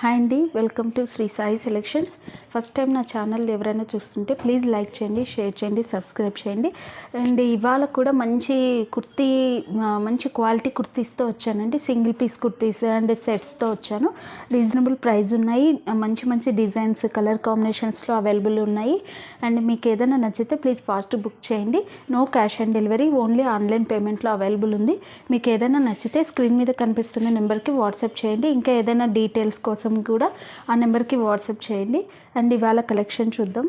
Hi అండి, welcome to Sri Sai selections. First time నా channel ఎవరైనా చూస్తుంటే ప్లీజ్ లైక్ చేయండి, షేర్ చేయండి, సబ్స్క్రైబ్ చేయండి. అండ్ ఇవాళ కూడా మంచి క్వాలిటీ కుర్తీస్తో వచ్చానండి. సింగిల్ పీస్ కుర్తీస్ అండ్ సెట్స్తో వచ్చాను. రీజనబుల్ ప్రైస్ ఉన్నాయి, మంచి డిజైన్స్ కలర్ కాంబినేషన్స్లో అవైలబుల్ ఉన్నాయి. అండ్ మీకు ఏదైనా నచ్చితే ప్లీజ్ ఫాస్ట్ బుక్ చేయండి. No cash on delivery, only ఆన్లైన్ పేమెంట్లో అవైలబుల్ ఉంది. మీకు ఏదైనా నచ్చితే స్క్రీన్ మీద కనిపిస్తున్న నెంబర్కి వాట్సాప్ చేయండి. ఇంకా ఏదైనా డీటెయిల్స్ కోసం కూడా ఆ నెంబర్కి వాట్సాప్ చేయండి. అండ్ ఇవాళ కలెక్షన్ చూద్దాం.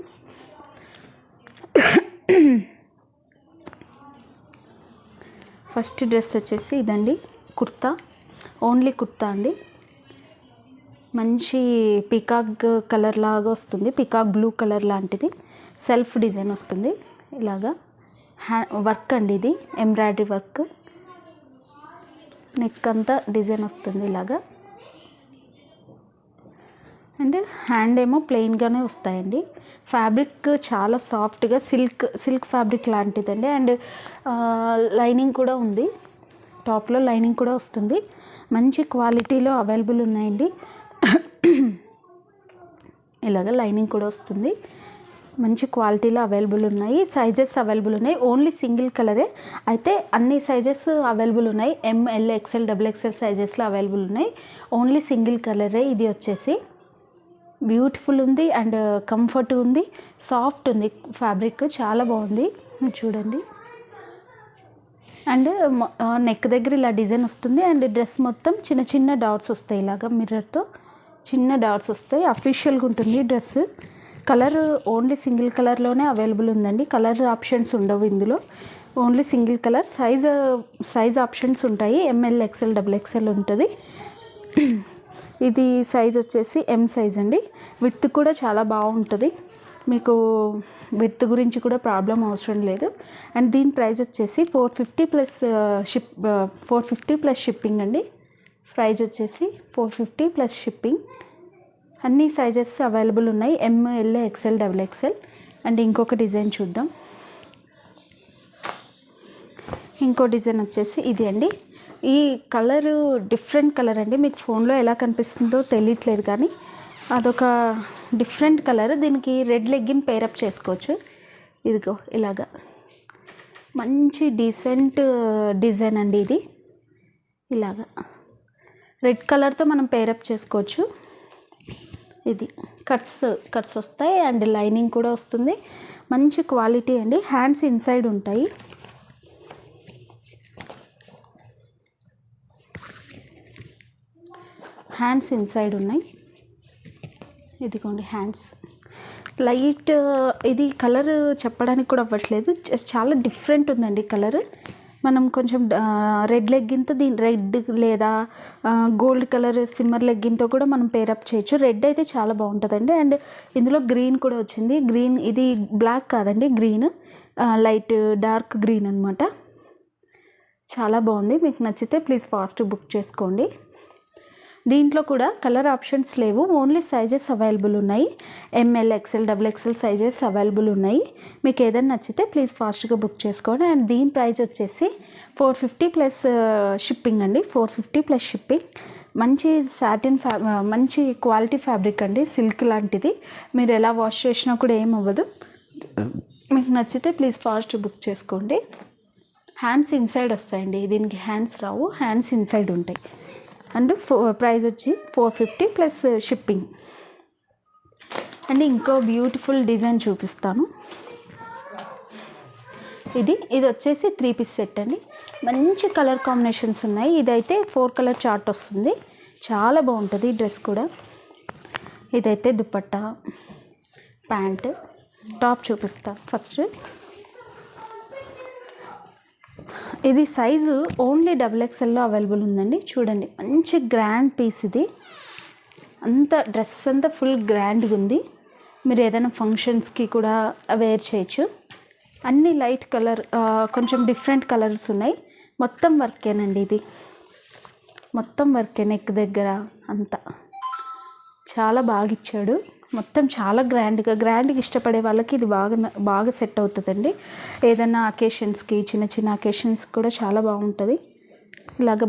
ఫస్ట్ డ్రెస్ వచ్చేసి ఇదండి, కుర్తా, ఓన్లీ కుర్తా అండి. మంచి పీకాక్ కలర్ లాగా వస్తుంది, పీకాక్ బ్లూ కలర్ లాంటిది. సెల్ఫ్ డిజైన్ వస్తుంది ఇలాగా. వర్క్ అండి, ఇది ఎంబ్రాయిడరీ వర్క్. నెక్ అంతా డిజైన్ వస్తుంది ఇలాగా. అండ్ హ్యాండ్ ఏమో ప్లెయిన్గానే వస్తాయండి. ఫ్యాబ్రిక్ చాలా సాఫ్ట్గా సిల్క్ ఫ్యాబ్రిక్ లాంటిదండి. అండ్ లైనింగ్ కూడా ఉంది, టాప్లో లైనింగ్ కూడా వస్తుంది. మంచి క్వాలిటీలో అవైలబుల్ ఉన్నాయండి. ఇలాగ లైనింగ్ కూడా వస్తుంది, మంచి క్వాలిటీలో అవైలబుల్ ఉన్నాయి. సైజెస్ అవైలబుల్ ఉన్నాయి, ఓన్లీ సింగిల్ కలరే. అయితే అన్ని సైజెస్ అవైలబుల్ ఉన్నాయి. ML XL XXL సైజెస్లో అవైలబుల్ ఉన్నాయి. ఓన్లీ సింగిల్ కలరే. ఇది వచ్చేసి బ్యూటిఫుల్ ఉంది అండ్ కంఫర్ట్ ఉంది, సాఫ్ట్ ఉంది, ఫ్యాబ్రిక్ చాలా బాగుంది చూడండి. అండ్ నెక్ దగ్గర ఇలా డిజైన్ వస్తుంది. అండ్ డ్రెస్ మొత్తం చిన్న డాట్స్ వస్తాయి, ఇలాగా మిర్రర్తో చిన్న డాట్స్ వస్తాయి. అఫీషియల్గా ఉంటుంది డ్రెస్. కలర్ ఓన్లీ సింగిల్ కలర్లోనే అవైలబుల్ ఉందండి. కలర్ ఆప్షన్స్ ఉండవు ఇందులో, only single colour. Size options ఉంటాయి. ML XL XXL ఉంటుంది. ఇది సైజ్ వచ్చేసి M సైజ్ అండి. విడ్త్ కూడా చాలా బాగుంటుంది, మీకు విడ్త్ గురించి కూడా ప్రాబ్లం అవసరం లేదు. అండ్ దీని ప్రైస్ వచ్చేసి 450 ప్లస్ షిప్పింగ్ అండి. ప్రైస్ వచ్చేసి 450 ప్లస్ షిప్పింగ్. అన్ని సైజెస్ అవైలబుల్ ఉన్నాయి, ML XL XXL. అండ్ ఇంకొక డిజైన్ చూద్దాం. ఇంకో డిజైన్ వచ్చేసి ఇది అండి. ఈ కలరు డిఫరెంట్ కలర్ అండి, మీకు ఫోన్లో ఎలా కనిపిస్తుందో తెలియట్లేదు కానీ అదొక డిఫరెంట్ కలర్. దీనికి రెడ్ లెగ్గిన్ పేరప్ చేసుకోవచ్చు. ఇదిగో ఇలాగా మంచి డీసెంట్ డిజైన్ అండి ఇది. ఇలాగా రెడ్ కలర్తో మనం పేరప్ చేసుకోవచ్చు. ఇది కట్స్ వస్తాయి అండ్ లైనింగ్ కూడా వస్తుంది. మంచి క్వాలిటీ అండి. హ్యాండ్స్ ఇన్సైడ్ ఉంటాయి. హ్యాండ్స్ ఇన్సైడ్ ఉన్నాయి, ఇదిగోండి హ్యాండ్స్. లైట్ ఇది కలర్ చెప్పడానికి కూడా అవ్వట్లేదు, చాలా డిఫరెంట్ ఉందండి కలర్. మనం కొంచెం రెడ్ లెగ్గిన్తో రెడ్ లేదా గోల్డ్ కలర్ సిమ్మర్ లెగ్గిన్తో కూడా మనం పేరప్ చేయొచ్చు. రెడ్ అయితే చాలా బాగుంటుందండి. అండ్ ఇందులో గ్రీన్ కూడా వచ్చింది. గ్రీన్ ఇది బ్లాక్ కాదండి, గ్రీన్, లైట్ డార్క్ గ్రీన్ అనమాట. చాలా బాగుంది. మీకు నచ్చితే ప్లీజ్ ఫాస్ట్ బుక్ చేసుకోండి. దీంట్లో కూడా కలర్ ఆప్షన్స్ లేవు, ఓన్లీ సైజెస్ అవైలబుల్ ఉన్నాయి. ML XL XXL sizes available ఉన్నాయి. మీకు ఏదైనా నచ్చితే ప్లీజ్ ఫాస్ట్గా బుక్ చేసుకోండి. అండ్ దీని ప్రైస్ వచ్చేసి 450 ప్లస్ షిప్పింగ్ అండి. 450 ప్లస్ షిప్పింగ్. మంచి సాటిన్ మంచి క్వాలిటీ ఫ్యాబ్రిక్ అండి, సిల్క్ లాంటిది. మీరు ఎలా వాష్ చేసినా కూడా ఏం అవ్వదు. మీకు నచ్చితే ప్లీజ్ ఫాస్ట్ బుక్ చేసుకోండి. హ్యాండ్స్ ఇన్సైడ్ వస్తాయండి, దీనికి హ్యాండ్స్ రావు, హ్యాండ్స్ ఇన్సైడ్ ఉంటాయి. అండ్ ప్రైస్ వచ్చి 450 ప్లస్ షిప్పింగ్. అండ్ ఇంకో బ్యూటిఫుల్ డిజైన్ చూపిస్తాను. ఇది వచ్చేసి 3 పీస్ సెట్ అండి. మంచి కలర్ కాంబినేషన్స్ ఉన్నాయి. ఇదైతే 4 కలర్ చార్ట్ వస్తుంది, చాలా బాగుంటుంది డ్రెస్ కూడా. ఇదైతే దుపట్టా, ప్యాంట్, టాప్ చూపిస్తా ఫస్ట్. ఇది సైజు ఓన్లీ XXLలో అవైలబుల్ ఉందండి. చూడండి మంచి గ్రాండ్ పీస్ ఇది. డ్రెస్ అంతా ఫుల్ గ్రాండ్గా ఉంది. మీరు ఏదైనా ఫంక్షన్స్కి కూడా వేర్ చేయొచ్చు. అన్ని లైట్ కలర్, కొంచెం డిఫరెంట్ కలర్స్ ఉన్నాయి. మొత్తం వర్కేనండి, ఇది మొత్తం వర్కే. నెక్ దగ్గర అంతా చాలా బాగా ఇచ్చాడు. మొత్తం చాలా గ్రాండ్గా ఇష్టపడే వాళ్ళకి ఇది బాగా సెట్ అవుతుందండి. ఏదైనా అకేషన్స్కి, చిన్న అకేషన్స్కి కూడా చాలా బాగుంటుంది. ఇలాగ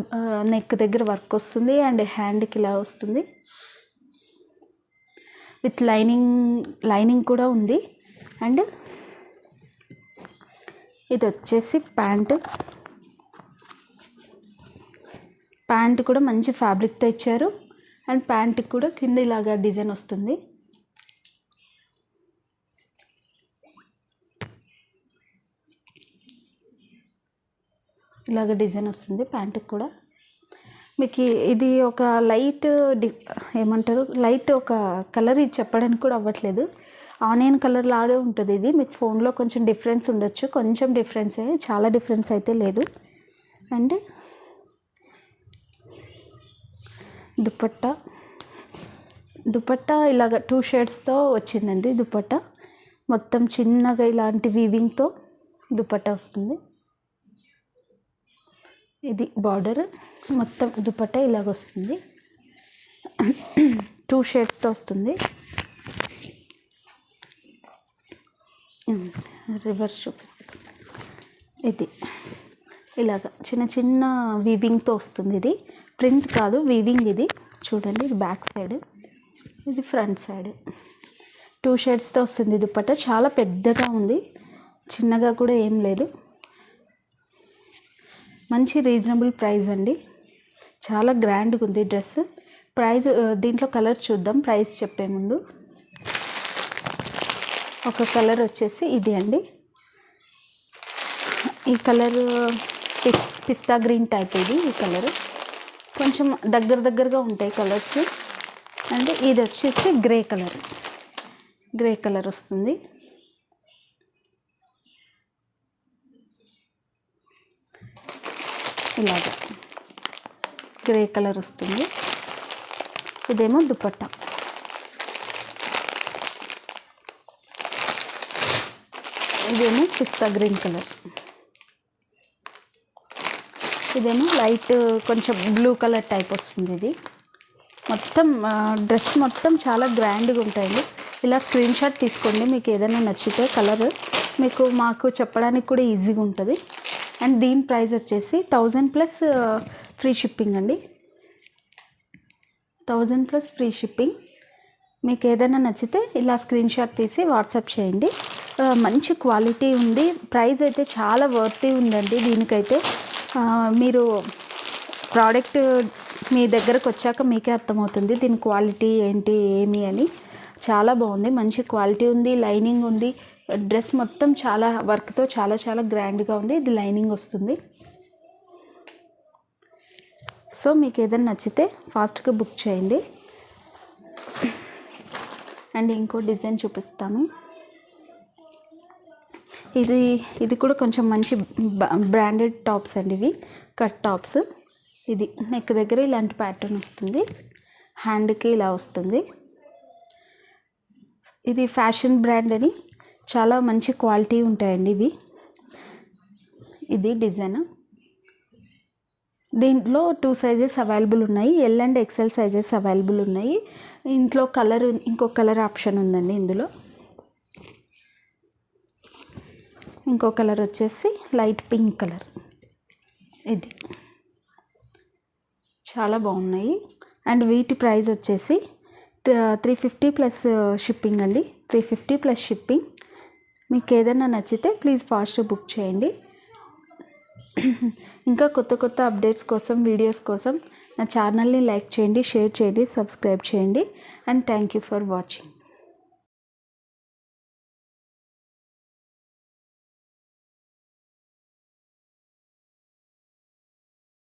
నెక్ దగ్గర వర్క్ వస్తుంది అండ్ హ్యాండ్కి ఇలా వస్తుంది. విత్ లైనింగ్ కూడా ఉంది. అండ్ ఇది వచ్చేసి ప్యాంట్ కూడా మంచి ఫ్యాబ్రిక్తో ఇచ్చారు. అండ్ ప్యాంట్కి కూడా కింద ఇలాగా డిజైన్ వస్తుంది. ఇలాగ డిజైన్ వస్తుంది ప్యాంటుకి కూడా. మీకు ఇది ఒక లైట్ ఒక కలర్, ఇది చెప్పడానికి కూడా అవ్వట్లేదు. ఆనియన్ కలర్ లాగే ఉంటుంది ఇది. మీకు ఫోన్లో కొంచెం డిఫరెన్స్ ఉండొచ్చు, కొంచెం డిఫరెన్సే, చాలా డిఫరెన్స్ అయితే లేదు. అండ్ దుపట్టా ఇలాగ 2 షేడ్స్తో వచ్చిందండి. దుపట్టా మొత్తం చిన్నగా ఇలాంటి వీవింగ్తో దుపట్టా వస్తుంది. ఇది బార్డర్, మొత్తం దుపట్టా ఇలాగ వస్తుంది. 2 షేడ్స్తో వస్తుంది. రివర్స్ చూపిస్తాను. ఇది ఇలాగ చిన్న వీవింగ్తో వస్తుంది. ఇది ప్రింట్ కాదు, వీవింగ్. ఇది చూడండి, ఇది బ్యాక్ సైడ్, ఇది ఫ్రంట్ సైడ్. 2 షేడ్స్తో వస్తుంది దుపట్టా. చాలా పెద్దగా ఉంది, చిన్నగా కూడా ఏం లేదు. మంచి రీజనబుల్ ప్రైస్ అండి. చాలా గ్రాండ్గా ఉంది డ్రెస్. ప్రైస్ దీంట్లో కలర్ చూద్దాం ప్రైస్ చెప్పే ముందు. ఒక కలర్ వచ్చేసి ఇది అండి. ఈ కలర్ పిస్తా గ్రీన్ టైప్. ఈ కలర్ కొంచెం దగ్గరగా ఉంటాయి కలర్స్. అంటే ఇది వచ్చేసి గ్రే కలర్ వస్తుంది. ఇలాగ గ్రే కలర్ వస్తుంది. ఇదేమో దుపట్టా. ఇదేమో పిస్తా గ్రీన్ కలర్. ఇదేమో లైట్ కొంచెం బ్లూ కలర్ టైప్ వస్తుంది. ఇది మొత్తం డ్రెస్ మొత్తం చాలా గ్రాండ్గా ఉంటాయండి. ఇలా స్క్రీన్ షాట్ తీసుకోండి, మీకు ఏదైనా నచ్చితే కలర్ మాకు చెప్పడానికి కూడా ఈజీగా ఉంటుంది. అండ్ దీని ప్రైస్ వచ్చేసి 1000 ప్లస్ ఫ్రీ షిప్పింగ్ అండి. 1000 ప్లస్ ఫ్రీ షిప్పింగ్. మీకు ఏదైనా నచ్చితే ఇలా స్క్రీన్ షాట్ తీసి వాట్సాప్ చేయండి. మంచి క్వాలిటీ ఉంది. ప్రైస్ అయితే చాలా వర్తీ ఉందండి. దీనికైతే మీరు ప్రోడక్ట్ మీ దగ్గరకు వచ్చాక మీకే అర్థమవుతుంది దీని క్వాలిటీ ఏంటి ఏమి అని. చాలా బాగుంది, మంచి క్వాలిటీ ఉంది, లైనింగ్ ఉంది. డ్రెస్ మొత్తం చాలా వర్క్తో చాలా గ్రాండ్గా ఉంది. ఇది లైనింగ్ వస్తుంది. సో మీకు ఏదైనా నచ్చితే ఫాస్ట్గా బుక్ చేయండి. అండ్ ఇంకో డిజైన్ చూపిస్తాను. ఇది కూడా కొంచెం మంచి బ్రాండెడ్ టాప్స్ అండి. ఇవి కట్ టాప్స్. ఇది నెక్ దగ్గర ఇలాంటి ప్యాటర్న్ వస్తుంది, హ్యాండ్కి ఇలా వస్తుంది. ఇది ఫ్యాషన్ బ్రాండ్ అని, చాలా మంచి క్వాలిటీ ఉంటాయండి ఇవి. ఇది డిజైన్. దీంట్లో 2 సైజెస్ అవైలబుల్ ఉన్నాయి. L and XL sizes available ఉన్నాయి. ఇంట్లో కలర్, ఇంకో కలర్ ఆప్షన్ ఉందండి. ఇంకో కలర్ వచ్చేసి లైట్ పింక్ కలర్. ఇది చాలా బాగున్నాయి. అండ్ వీటి ప్రైస్ వచ్చేసి 350 ప్లస్ షిప్పింగ్ అండి. 350 ప్లస్ షిప్పింగ్. మీకు ఏదైనా నచ్చితే ప్లీజ్ ఫాస్ట్ బుక్ చేయండి. ఇంకా కొత్త అప్డేట్స్ కోసం, వీడియోస్ కోసం నా ఛానల్ని లైక్ చేయండి, షేర్ చేయండి, సబ్స్క్రైబ్ చేయండి. And thank you for watching.